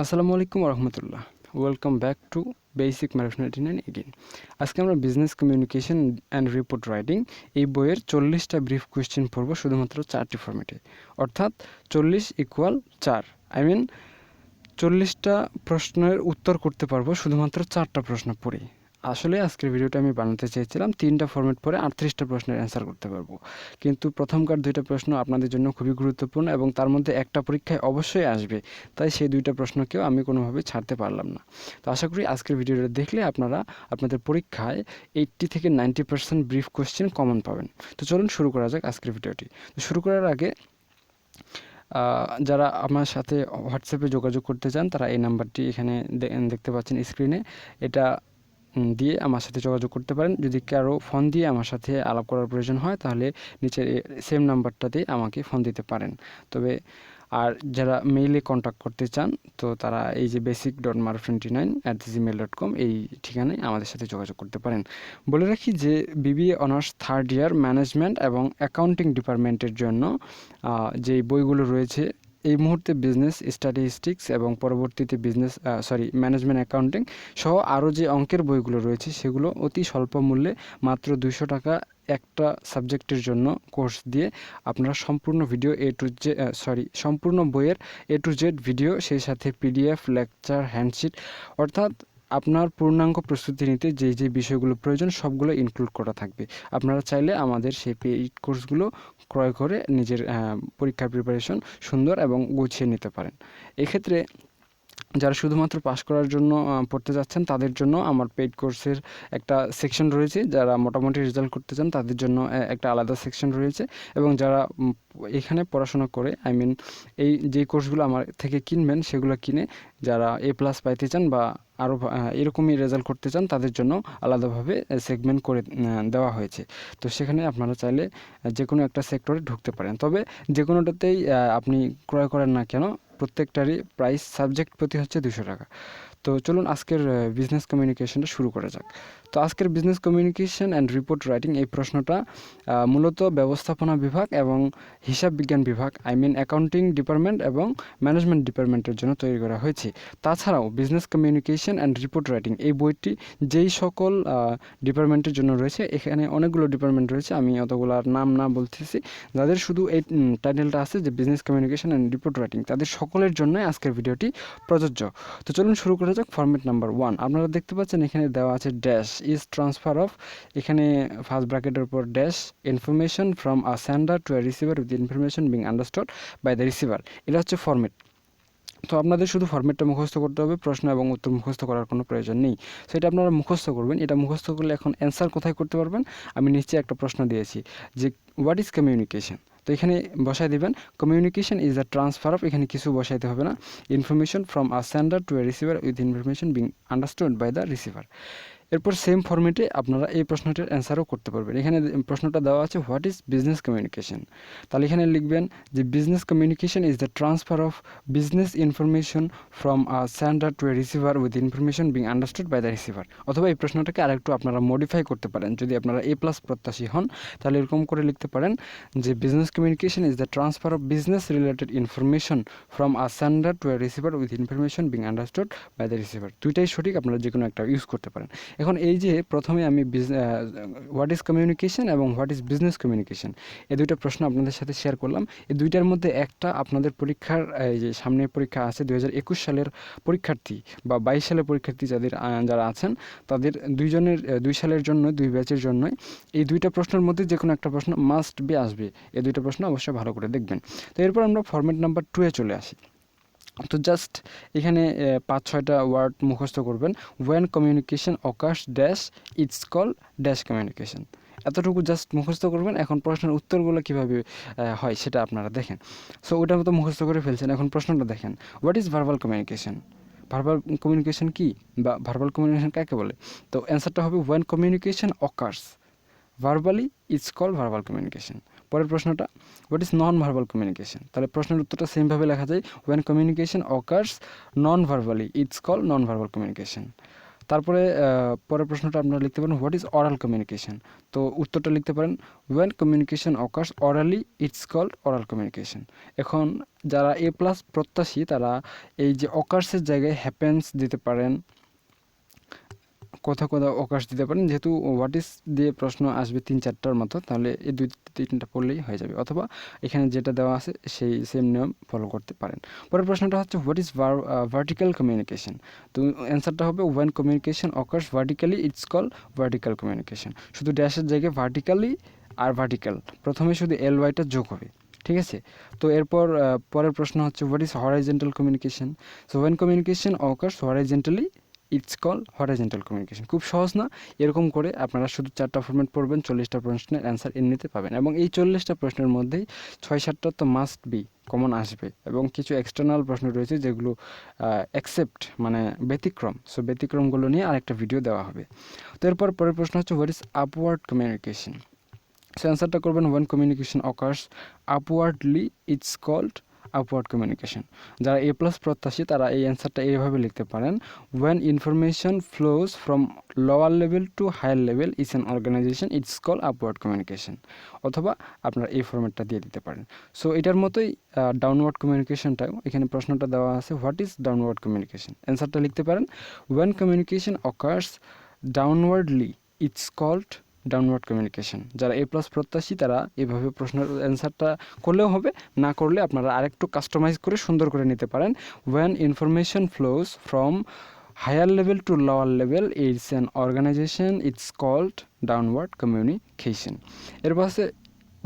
আসসালামু আলাইকুম রহমতুল্লাহ। Welcome back to basic management again. আজকে আমরা business communication and report writing এই বইয়ের 40টা ব্রিফ কোয়েশ্চেন পড়ব শুধুমাত্র 4টি ফর্মেটে, অর্থাৎ 40 ইকুয়াল 4। আই মিন 40টা প্রশ্নের উত্তর করতে পারবো শুধুমাত্র 4টা প্রশ্ন পড়ে। আসলে আজকের ভিডিওটা আমি বানাতে চেয়েছিলাম 3টা ফর্মেট পরে 38টা প্রশ্নের অ্যান্সার করতে পারবো, কিন্তু প্রথমকার 2টা প্রশ্ন আপনাদের জন্য খুবই গুরুত্বপূর্ণ এবং তার মধ্যে একটা পরীক্ষায় অবশ্যই আসবে, তাই সেই 2টা প্রশ্নকেও আমি কোনোভাবে ছাড়তে পারলাম না। তো আশা করি আজকের ভিডিওটা দেখলে আপনারা আপনাদের পরীক্ষায় 80 থেকে 90% ব্রিফ কোয়েশ্চেন কমন পাবেন। তো চলুন শুরু করা যাক আজকের ভিডিওটি। তো শুরু করার আগে যারা আমার সাথে হোয়াটসঅ্যাপে যোগাযোগ করতে চান তারা এই নাম্বারটি এখানে দেখতে পাচ্ছেন স্ক্রিনে, এটা দিয়ে আমার সাথে যোগাযোগ করতে পারেন। যদি কারো ফোন দিয়ে আমার সাথে আলাপ করার প্রয়োজন হয় তাহলে নিচের সেম নাম্বারটাতে আমাকে ফোন দিতে পারেন। তবে আর যারা মেইলে কন্ট্যাক্ট করতে চান তো তারা এই যে basic.maruf29@gmail.com এই ঠিকানায় আমাদের সাথে যোগাযোগ করতে পারেন। বলে রাখি যে BBA honours third year management এবং অ্যাকাউন্টিং ডিপার্টমেন্টের জন্য যেই বইগুলো রয়েছে এই মুহূর্তে বিজনেস স্ট্যাটিস্টিক্স এবং পরবর্তীতে ম্যানেজমেন্ট অ্যাকাউন্টিং সহ আরও যে অঙ্কের বইগুলো রয়েছে সেগুলো অতি স্বল্প মূল্যে মাত্র 200 টাকা একটা সাবজেক্টের জন্য কোর্স দিয়ে আপনারা সম্পূর্ণ সম্পূর্ণ বইয়ের A to Z ভিডিও, সেই সাথে PDF, লেকচার, হ্যান্ডশিট, অর্থাৎ আপনার পূর্ণাঙ্গ প্রস্তুতি নিতে যে বিষয়গুলো প্রয়োজন সবগুলো ইনক্লুড করা থাকবে। আপনারা চাইলে আমাদের সেই পেইড কোর্সগুলো ক্রয় করে নিজের পরীক্ষার প্রিপারেশন সুন্দর এবং গুছিয়ে নিতে পারেন। এক্ষেত্রে যারা শুধুমাত্র পাস করার জন্য পড়তে যাচ্ছেন তাদের জন্য আমার পেইড কোর্সের একটা সেকশন রয়েছে, যারা মোটামুটি রেজাল্ট করতে চান তাদের জন্য একটা আলাদা সেকশন রয়েছে, এবং যারা এখানে পড়াশোনা করে এই যে কোর্সগুলো আমার থেকে কিনবেন সেগুলো কিনে যারা A+ পাইতে চান বা আরও এরকমই রেজাল্ট করতে চান তাদের জন্য আলাদাভাবে সেগমেন্ট করে দেওয়া হয়েছে। তো সেখানে আপনারা চাইলে যে কোনো একটা সেক্টরে ঢুকতে পারেন, তবে যে কোনোটাতেই আপনি ক্রয় করেন না কেন প্রত্যেকটারই প্রাইস সাবজেক্ট প্রতি হচ্ছে 200 টাকা। তো চলুন আজকের বিজনেস কমিউনিকেশনটা শুরু করা যাক। তো আজকের business communication and report writing এই প্রশ্নটা মূলত ব্যবস্থাপনা বিভাগ এবং হিসাব বিজ্ঞান বিভাগ অ্যাকাউন্টিং ডিপার্টমেন্ট এবং ম্যানেজমেন্ট ডিপার্টমেন্টের জন্য তৈরি করা হয়েছে। তাছাড়াও business communication and report writing এই বইটি যেই সকল ডিপার্টমেন্টের জন্য রয়েছে, এখানে অনেকগুলো ডিপার্টমেন্ট রয়েছে, আমি অতগুলোর নাম না বলতেছি, যাদের শুধু এই টাইটেলটা আছে যে business communication and report writing তাদের সকলের জন্যই আজকের ভিডিওটি প্রযোজ্য। তো চলুন শুরু করা যাক। ফরম্যাট নাম্বার 1 আপনারা দেখতে পাচ্ছেন এখানে দেওয়া আছে ড্যাশ ইজ ট্রান্সফার অফ, এখানে ফার্স্ট ব্র্যাকেটের উপর dash information from a sender to a receiver with information being understood by the receiver. এটা হচ্ছে ফরম্যাট। তো আপনাদের শুধু ফরম্যাটটা মুখস্থ করতে হবে, প্রশ্ন এবং উত্তর মুখস্থ করার কোনো প্রয়োজন নেই। সো এটা আপনারা মুখস্থ করবেন। এটা মুখস্থ করলে এখন অ্যান্সার কোথায় করতে পারবেন, আমি নিচে একটা প্রশ্ন দিয়েছি যে হোয়াট ইজ কমিউনিকেশন, তো এখানে বসায় দিবেন communication is the transfer of, এখানে কিছু বসাইতে হবে না, information from a sender to a receiver with information being understood by the receiver. এরপর সেম ফরম্যাটে আপনারা এই প্রশ্নটির অ্যান্সারও করতে পারবেন। এখানে প্রশ্নটা দেওয়া আছে হোয়াট ইজ বিজনেস কমিউনিকেশন, তাহলে এখানে লিখবেন যে business communication is the transfer of business information from a sender to a receiver with information being understood by the receiver. অথবা এই প্রশ্নটাকে আরেকটু আপনারা মডিফাই করতে পারেন, যদি আপনারা A+ প্রত্যাশী হন তাহলে এরকম করে লিখতে পারেন যে business communication is the transfer of business related information from a sender to a receiver with information being understood by the receiver. দুইটাই সঠিক, আপনারা যে কোনো একটা ইউজ করতে পারেন। এখন এই যে প্রথমে আমি হোয়াট ইজ কমিউনিকেশন এবং হোয়াট ইজ বিজনেস কমিউনিকেশন এই দুইটা প্রশ্ন আপনাদের সাথে শেয়ার করলাম। এই দুইটার মধ্যে একটা আপনাদের পরীক্ষার এই যে সামনে পরীক্ষা আছে 2021 সালের পরীক্ষার্থী বা 22 সালের পরীক্ষার্থী যারা আছেন তাদের 2 সালের জন্য 2 ব্যাচের জন্যই এই দুইটা প্রশ্নের মধ্যে যে কোনো একটা প্রশ্ন মাস্ট বি আসবে। এই দুইটা প্রশ্ন অবশ্যই ভালো করে দেখবেন। তো এরপর আমরা ফরম্যাট নাম্বার 2 এ চলে আসি। তো জাস্ট এখানে 5-6টা ওয়ার্ড মুখস্থ করবেন। When communication occurs dash it's call dash communication, এতটুকু জাস্ট মুখস্থ করবেন। এখন প্রশ্নের উত্তরগুলো কীভাবে হয় সেটা আপনারা দেখেন। সো ওটার মতো মুখস্থ করে ফেলছেন, এখন প্রশ্নটা দেখেন what is verbal communication. Verbal communication কি বা ভার্বাল কমিউনিকেশন কাকে বলে, তো অ্যান্সারটা হবে when communication occurs verbally it's call verbal communication. পরের প্রশ্নটা what is non verbal communication, তাহলে প্রশ্নের উত্তরটা সেমভাবে লেখা যায় when communication occurs non verbally it's call non verbal communication. তারপরে পরের প্রশ্নটা আপনারা লিখতে পারেন হোয়াট ইজ অরাল কমিউনিকেশন। তো উত্তরটা লিখতে পারেন when communication occurs orally it's called oral communication. এখন যারা এ প্লাস প্রত্যাশী তারা এই যে অকার্সের জায়গায় হ্যাপেন্স দিতে পারেন, কোথাও কোথাও অকার্স দিতে পারেন, যেহেতু হোয়াট ইজ দিয়ে প্রশ্ন আসবে 3-4টার মতো, তাহলে এই 2-3টা পড়লেই হয়ে যাবে, অথবা এখানে যেটা দেওয়া আছে সেই সেম নিয়ম ফলো করতে পারেন। পরের প্রশ্নটা হচ্ছে হোয়াট ইজ ভার্টিক্যাল কমিউনিকেশন। তো অ্যান্সারটা হবে when communication occurs vertically it's call vertical communication. শুধু ড্যাশের জায়গায় ভার্টিক্যালি আর ভার্টিক্যাল প্রথমে শুধু LYটা যোগ হবে, ঠিক আছে। তো এরপর পরের প্রশ্ন হচ্ছে what is horizontal communication. So when communication occurs horizontally it's call horizontal communication. খুব সহজ না? এরকম করে আপনারা শুধু 4টা ফরম্যাট পড়বেন, 40টা প্রশ্নের অ্যান্সার এমনিতে পাবেন, এবং এই 40টা প্রশ্নের মধ্যেই 6-7টা তো মাস্ট বি কমন আসবে, এবং কিছু এক্সটার্নাল প্রশ্ন রয়েছে যেগুলো অ্যাকসেপ্ট মানে ব্যতিক্রম। সো ব্যতিক্রমগুলো নিয়ে আরেকটা ভিডিও দেওয়া হবে। তো এরপর পরের প্রশ্ন হচ্ছে what is upward communication. So অ্যান্সারটা করবেন when communication occurs upwardly it's called upward communication. যারা এ প্লাস প্রত্যাশী তারা এই অ্যান্সারটা এইভাবে লিখতে পারেন when information flows from lower level to higher level is an organization it's call upward communication, অথবা আপনারা এই ফরম্যাটটা দিয়ে দিতে পারেন। সো এটার মতোই ডাউনওয়ার্ড কমিউনিকেশনটাও এখানে প্রশ্নটা দেওয়া আছে হোয়াট ইজ ডাউনওয়ার্ড কমিউনিকেশন। অ্যান্সারটা লিখতে পারেন when communication occurs downwardly it's called downward communication. যারা এ প্লাস প্রত্যাশী তারা এভাবে প্রশ্নের অ্যান্সারটা করলেও হবে, না করলে আপনারা আরেকটু কাস্টমাইজ করে সুন্দর করে নিতে পারেন when information flows from higher level to lower level it's an organization it's called downward communication. এরপর আছে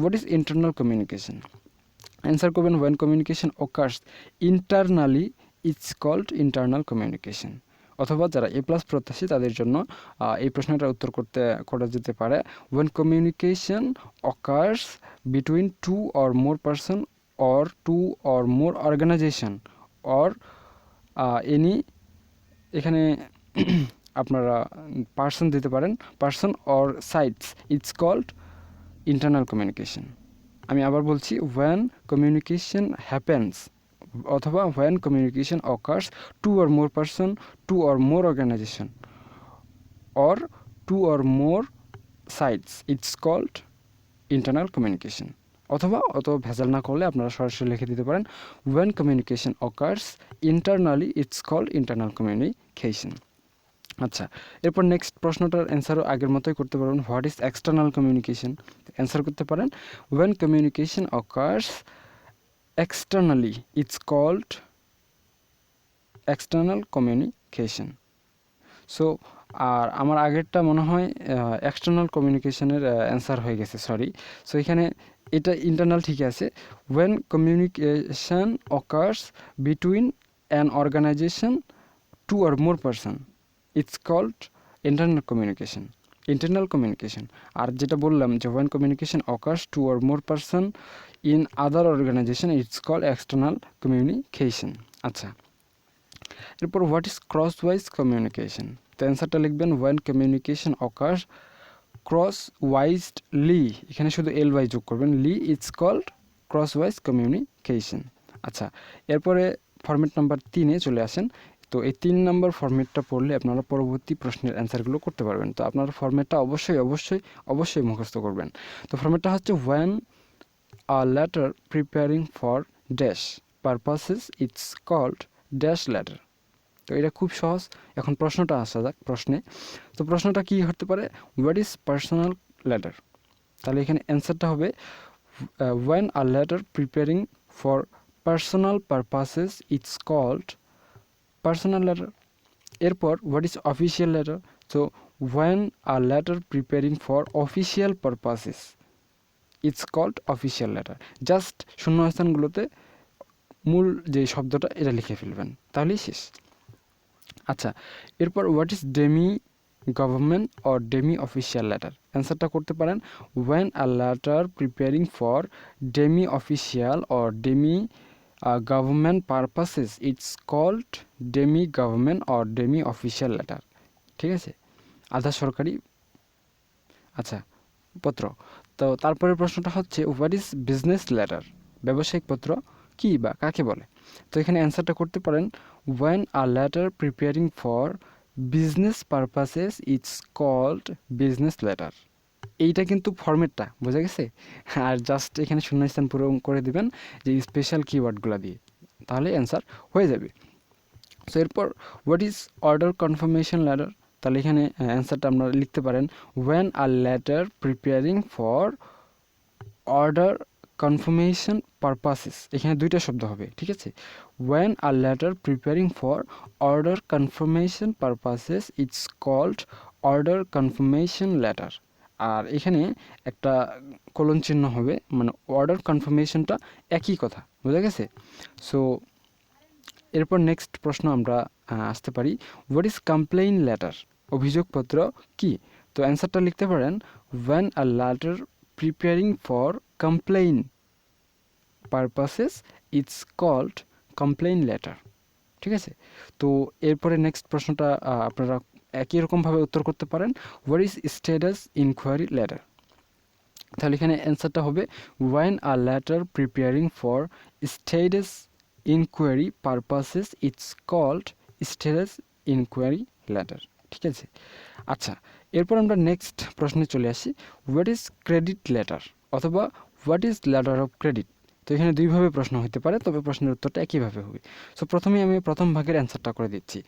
what is internal communication. Answer করবেন when communication occurs internally it's called internal communication. অথবা যারা এ প্লাস প্রত্যাশী তাদের জন্য এই প্রশ্নটার উত্তর করা যেতে পারে when communication occurs between 2 or more person or 2 or more organization or any, এখানে আপনারা পার্সন দিতে পারেন, person or sites it's called internal communication. আমি আবার বলছি ওয়েন কমিউনিকেশন হ্যাপেন্স অথবা when communication occurs 2 or more person, 2 or more organization or 2 or more sites, it's called internal communication। অথবা অত ভেজাল না করলে আপনারা সরাসরি লিখে দিতে পারেন when communication occurs internally it's called internal communication। আচ্ছা, এরপর নেক্সট প্রশ্নটার অ্যান্সারও আগের মতোই করতে পারবেন what is external communication. Answer করতে পারেন when communication occurs externally it's called external communication। So আর আমার আগেরটা মনে হয় এক্সটার্নাল কমিউনিকেশনের অ্যান্সার হয়ে গেছে, সরি। সো এখানে এটা ইন্টারনাল ঠিক আছে। when communication occurs between an organization 2 or more person it's called internal communication, internal communication। আর যেটা বললাম যে when communication occurs 2 or more person in other organization it's called external communication। আচ্ছা, এরপর what is ক্রসওয়াইজ communication. তো অ্যান্সারটা লিখবেন when communication occurs crosswisely, এখানে শুধু ly যোগ করবেন, লি ইটস কল্ড ক্রসওয়াইজ কমিউনিকেশন। আচ্ছা, এরপরে ফরম্যাট নাম্বার 3-এ চলে আসেন। তো এই 3 নম্বর ফরম্যাটটা পড়লে আপনারা পরবর্তী প্রশ্নের অ্যান্সারগুলো করতে পারবেন। তো আপনারা ফরম্যাটটা অবশ্যই মুখস্থ করবেন। তো ফরম্যাটটা হচ্ছে when a letter preparing for dash purposes it's called dash letter। তো এটা খুব সহজ। এখন প্রশ্নটা আসা যাক প্রশ্নে। তো প্রশ্নটা কি হতে পারে হোয়াট ইজ পার্সোনাল লেটার। তাহলে এখানে অ্যান্সারটা হবে when a letter preparing for personal purposes it's called personal letter। এরপর হোয়াট ইজ অফিসিয়াল লেটার। তো when a letter preparing for official purposes it's called official letter। Just শূন্যস্থানগুলোতে মূল যে শব্দটা এটা লিখে ফেলবেন, তাহলেই শেষ। আচ্ছা, এরপর what is demi government or demi official letter. অ্যান্সারটা করতে পারেন when a letter preparing for demi official or demi government purposes it's called demi government or demi official letter. ঠিক আছে, আধা সরকারি আচ্ছা পত্র। তো তারপরের প্রশ্নটা হচ্ছে হোয়াট ইজ বিজনেস লেটার। ব্যবসায়িক পত্র কী বা কাকে বলে। তো এখানে অ্যান্সারটা করতে পারেন when a letter preparing for business purposes it's called business letter. এইটা কিন্তু ফরম্যাটটা বোঝা গেছে। আর জাস্ট এখানে শূন্যস্থান পূরণ করে দিবেন যে স্পেশাল কিওয়ার্ডগুলো দিয়ে, তাহলে অ্যান্সার হয়ে যাবে। সো এরপর what is order confirmation letter, তাহলে এখানে অ্যান্সারটা আপনারা লিখতে পারেন when a letter preparing for order confirmation purposes. এখানে দুইটা শব্দ হবে, ঠিক আছে। When a letter preparing for order confirmation purposes it's called order confirmation letter. আর এখানে একটা কোলন চিহ্ন হবে, মানে অর্ডার কনফার্মেশনটা একই কথা, বোঝা গেছে। সো এরপর নেক্সট প্রশ্ন আমরা আসতে পারি, হোয়াট ইজ কমপ্লেইন লেটার, অভিযোগপত্র কি। তো অ্যান্সারটা লিখতে পারেন when a letter preparing for complain purposes it's called complain letter, ঠিক আছে। তো এরপরে নেক্সট প্রশ্নটা আপনারা একই রকমভাবে উত্তর করতে পারেন, what is status inquiry letter. তাহলে এখানে অ্যান্সারটা হবে when a letter preparing for status inquiry purposes it's called status inquiry letter, ঠিক আছে। আচ্ছা, এরপর আমরা নেক্সট প্রশ্নে চলে আসি, হোয়াট ইজ ক্রেডিট লেটার অথবা what is letter of credit. তো এখানে দুইভাবে প্রশ্ন হতে পারে, তবে প্রশ্নের উত্তরটা একইভাবে হবে। সো প্রথমে আমি প্রথম ভাগের অ্যান্সারটা করে দিচ্ছি,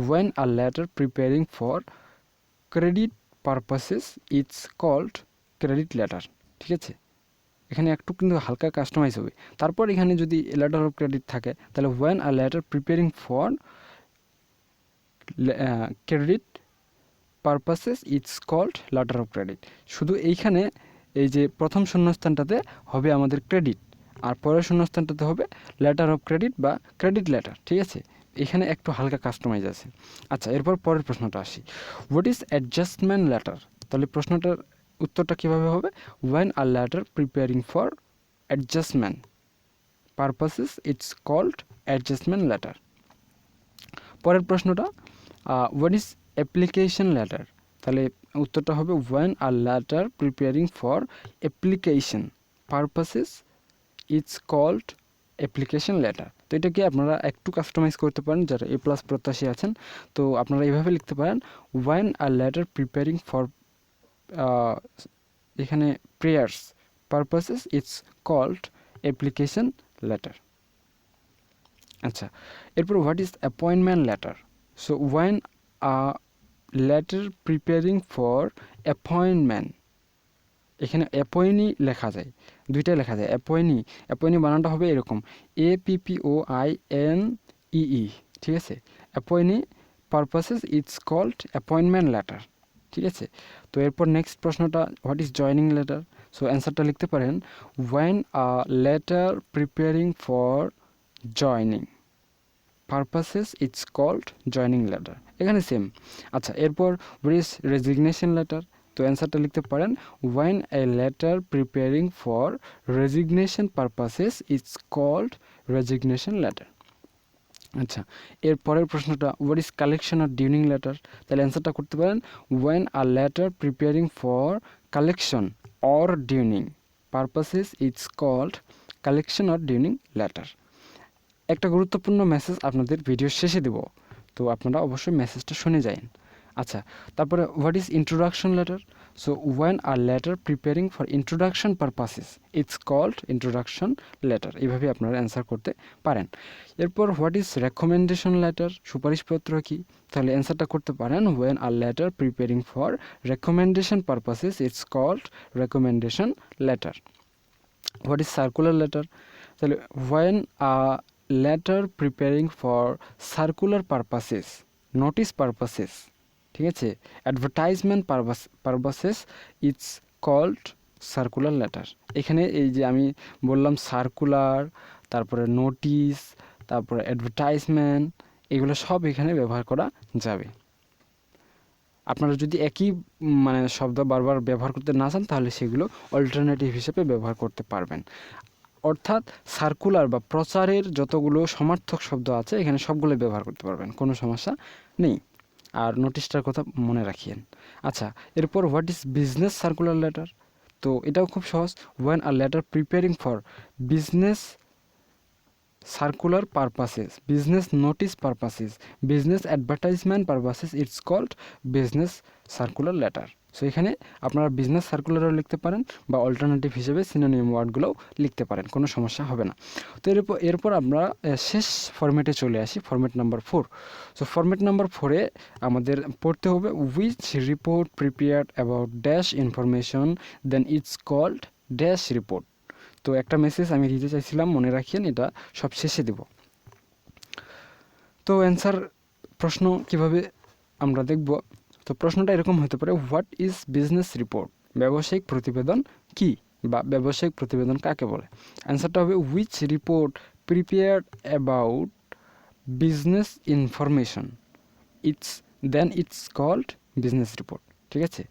when a letter preparing for credit purposes it's called credit letter, ঠিক আছে। এখানে একটু কিন্তু হালকা কাস্টমাইজ হবে। তারপর এখানে যদি লেটার অফ ক্রেডিট থাকে তাহলে when a letter preparing for credit purposes it's called letter of credit. শুধু এইখানে এই যে প্রথম শূন্যস্থানটাতে হবে আমাদের ক্রেডিট, আর পরের শূন্যস্থানটাতে হবে লেটার অফ ক্রেডিট বা ক্রেডিট লেটার, ঠিক আছে। এখানে একটু হালকা কাস্টমাইজ আছে। আচ্ছা, এরপর পরের প্রশ্নটা আসি, হোয়াট ইজ অ্যাডজাস্টমেন্ট লেটার। তাহলে প্রশ্নটার উত্তরটা কীভাবে হবে, when a letter preparing for adjustment purposes it's called adjustment letter. পরের প্রশ্নটা, হোয়াট ইজ অ্যাপ্লিকেশন লেটার। তাহলে উত্তরটা হবে when a letter preparing for application purposes it's called application letter. তো এটাকে আপনারা একটু কাস্টমাইজ করতে পারেন যারা এ প্লাস প্রত্যাশী আছেন। তো আপনারা এইভাবে লিখতে পারেন when a letter preparing for এখানে prayers purposes it's called application letter. আচ্ছা, এরপর what is appointment letter. So when a letter preparing for appointment, এখানে অ্যাপয়েনি লেখা যায়, দুইটা লেখা যায় অ্যাপয়েনি। অ্যাপয়েনি বানানটা হবে এরকম APPOINEE, ঠিক আছে। Appointee purposes it's called appointment letter, ঠিক আছে। তো এরপর নেক্সট প্রশ্নটা, what is joining letter. So অ্যান্সারটা লিখতে পারেন when a letter preparing for joining purposes it's called joining letter, এখানে সেম। আচ্ছা, এরপর হোয়াট ইজ রেজিগনেশন লেটার। তো অ্যান্সারটা লিখতে পারেন when a letter preparing for resignation purposes it's called resignation letter. আচ্ছা, এর পরের প্রশ্নটা, what is collection or dunning letter. তাহলে অ্যান্সারটা করতে পারেন when a letter preparing for collection or dunning purposes it's called collection or dunning letter. একটা গুরুত্বপূর্ণ মেসেজ আপনাদের ভিডিওর শেষে দেব, তো আপনারা অবশ্যই মেসেজটা শুনে যান। আচ্ছা, তারপরে what is introduction letter. So when a letter preparing for introduction purposes it's called introduction letter, এইভাবে আপনারা অ্যান্সার করতে পারেন। এরপর হোয়াট ইজ রেকমেন্ডেশন লেটার, সুপারিশপত্র কি। তাহলে অ্যান্সারটা করতে পারেন when a letter preparing for recommendation purposes it's called recommendation letter. What is circular letter. তাহলে when a letter preparing for circular purposes notice purposes, ঠিক আছে, advertisement purposes it's called circular letter. এখানে এই যে আমি বললাম সার্কুলার, তারপরে notice, তারপরে অ্যাডভার্টাইজমেন্ট, এগুলো সব এখানে ব্যবহার করা যাবে। আপনারা যদি একই মানে শব্দ বারবার ব্যবহার করতে না চান তাহলে সেগুলো অল্টারনেটিভ হিসেবে ব্যবহার করতে পারবেন। অর্থাৎ সার্কুলার বা প্রচারের যতগুলো সমার্থক শব্দ আছে এখানে সবগুলো ব্যবহার করতে পারবেন, কোনো সমস্যা নেই। আর নোটিশটার কথা মনে রাখিয়েন। আচ্ছা, এরপর what is business circular letter. তো এটাও খুব সহজ, when a letter preparing for business circular purposes, business notice purposes, business advertisement purposes, it's called business circular letter. So এখানে আপনারা বিজনেস সার্কুলারও লিখতে পারেন বা অল্টারনেটিভ হিসেবে সিনোনিম ওয়ার্ডগুলোও লিখতে পারেন, কোনো সমস্যা হবে না। তো এরপর আমরা শেষ ফরম্যাটে চলে আসি, format number 4। So format number 4-এ আমাদের পড়তে হবে which report prepared about dash information then it's called dash report. তো একটা মেসেজ আমি দিতে চাইছিলাম, মনে রাখিয়েন, এটা সব শেষে দেব। তো অ্যান্সার প্রশ্ন কিভাবে আমরা দেখব। তো প্রশ্নটা এরকম হতে পারে, হোয়াট ইজ বিজনেস রিপোর্ট, ব্যবসায়িক প্রতিবেদন কি বা ব্যবসায়িক প্রতিবেদন কাকে বলে। অ্যান্সারটা হবে which report prepared about business information it's called business report. ঠিক আছে।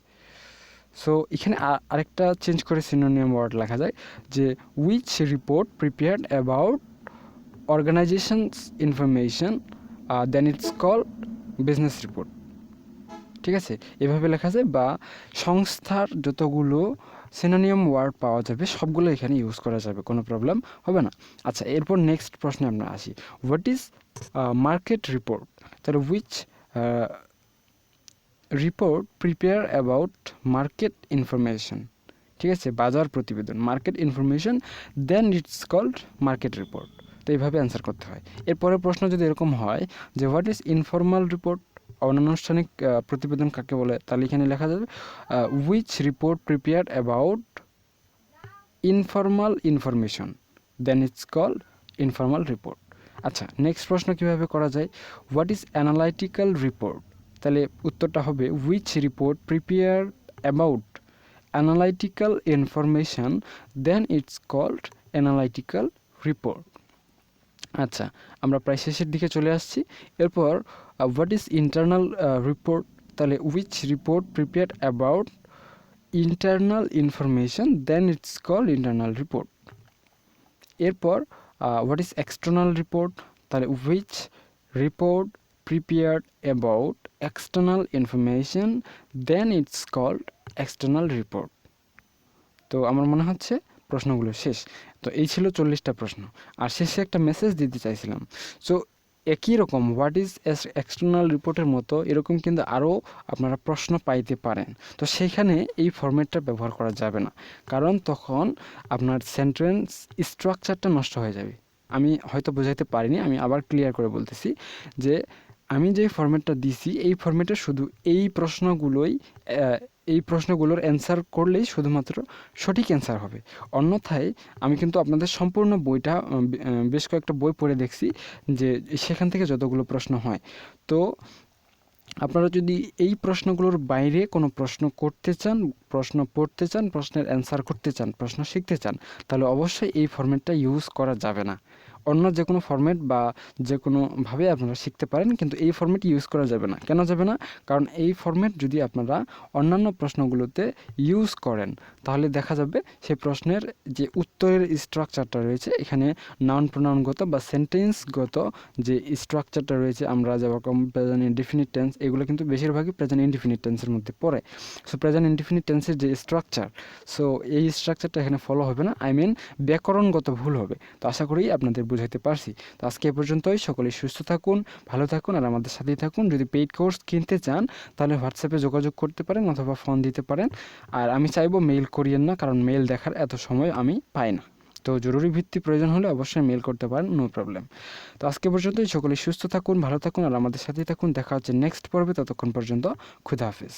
সো এখানে আরেকটা চেঞ্জ করে সিনোনিম ওয়ার্ড লেখা যায় যে which report prepared about organizations information then it's called business report. ঠিক আছে, এভাবে লেখা যায়, বা সংস্থার যতগুলো সিনোনিম ওয়ার্ড পাওয়া যাবে সবগুলো এখানে ইউজ করা যাবে, কোনো প্রবলেম হবে না। আচ্ছা, এরপর নেক্সট প্রশ্নে আমরা আসি, হোয়াট ইজ মার্কেট রিপোর্ট। তাহলে which report prepare about market information. ঠিক আছে, বাজার প্রতিবেদন, market information then it's called market report. তো এইভাবে অ্যান্সার করতে হয়। এরপরের প্রশ্ন যদি এরকম হয় যে হোয়াট ইজ ইনফর্মাল রিপোর্ট, অনানুষ্ঠানিক প্রতিবেদন কাকে বলে, তাহলে এখানে লেখা যাবে which report prepared about informal information then it's called informal report. আচ্ছা, নেক্সট প্রশ্ন কীভাবে করা যায়, হোয়াট ইজ অ্যানালাইটিক্যাল রিপোর্ট। তাহলে উত্তরটা হবে which report prepare about analytical information then it's called analytical report. আচ্ছা, আমরা প্রায় শেষের দিকে চলে আসছি। এরপর হোয়াট ইজ ইন্টারনাল রিপোর্ট। তাহলে which report prepared about internal information then it's called internal report. এরপর হোয়াট ইজ এক্সটার্নাল রিপোর্ট। তাহলে which report prepared about external information then it's called external report. তো আমার মনে হচ্ছে প্রশ্নগুলো শেষ। তো এই ছিল 40টা প্রশ্ন, আর শেষে একটা মেসেজ দিতে চাইছিলাম। সো একই রকম হোয়াট ইজ এক্সটার্নাল রিপোর্টের মতো এরকম কিন্তু আরও আপনারা প্রশ্ন পাইতে পারেন। তো সেইখানে এই ফরম্যাটটা ব্যবহার করা যাবে না, কারণ তখন আপনার সেন্টেন্স স্ট্রাকচারটা নষ্ট হয়ে যাবে। আমি হয়তো বোঝাইতে পারিনি, আমি আবার ক্লিয়ার করে বলতেছি যে আমি যে ফরম্যাটটা দিছি এই ফরম্যাটে শুধু এই প্রশ্নগুলোর অ্যান্সার করলেই শুধুমাত্র সঠিক অ্যান্সার হবে। অন্যথায় আমি কিন্তু আপনাদের সম্পূর্ণ বইটা বেশ কয়েকটা বই পড়ে দেখছি যে সেখান থেকে যতগুলো প্রশ্ন হয়, তো আপনারা যদি এই প্রশ্নগুলোর বাইরে কোনো প্রশ্ন করতে চান, প্রশ্ন পড়তে চান, প্রশ্নের অ্যান্সার করতে চান, প্রশ্ন শিখতে চান, তাহলে অবশ্যই এই ফরম্যাটটা ইউজ করা যাবে না। অন্য যে কোনো ফরম্যাট বা যে কোনোভাবে আপনারা শিখতে পারেন, কিন্তু এই ফরম্যাট ইউজ করা যাবে না। কেন যাবে না? কারণ এই ফরম্যাট যদি আপনারা অন্যান্য প্রশ্নগুলোতে ইউজ করেন, তাহলে দেখা যাবে সেই প্রশ্নের যে উত্তরের স্ট্রাকচারটা রয়েছে, এখানে নাউন প্রোনাউনগত বা সেন্টেন্সগত যে স্ট্রাকচারটা রয়েছে, আমরা যেরকম প্রেজেন্ট ইনডিফিনিট টেন্স, এগুলো কিন্তু বেশিরভাগই প্রেজেন্ট ইনডিফিনিট টেন্সের মধ্যে পড়ে। সো প্রেজেন্ট ইনডিফিনিট টেন্সের যে স্ট্রাকচার, সো এই স্ট্রাকচারটা এখানে ফলো হবে না, ব্যাকরণগত ভুল হবে। তো আশা করি আপনাদের বুঝাইতে পারছি। তো আজকে এ পর্যন্তই। সকলেই সুস্থ থাকুন, ভালো থাকুন, আর আমাদের সাথেই থাকুন। যদি পেইড কোর্স কিনতে চান তাহলে হোয়াটসঅ্যাপে যোগাযোগ করতে পারেন অথবা ফোন দিতে পারেন। আর আমি চাইবো মেইল করিয়েন না, কারণ মেইল দেখার এত সময় আমি পাই না। তো জরুরি ভিত্তি প্রয়োজন হলে অবশ্যই মেইল করতে পারেন, নো প্রবলেম। তো আজকে পর্যন্তই। সকলেই সুস্থ থাকুন, ভালো থাকুন, আর আমাদের সাথেই থাকুন। দেখা হচ্ছে নেক্সট পর্বে। ততক্ষণ পর্যন্ত খুদা হাফেজ।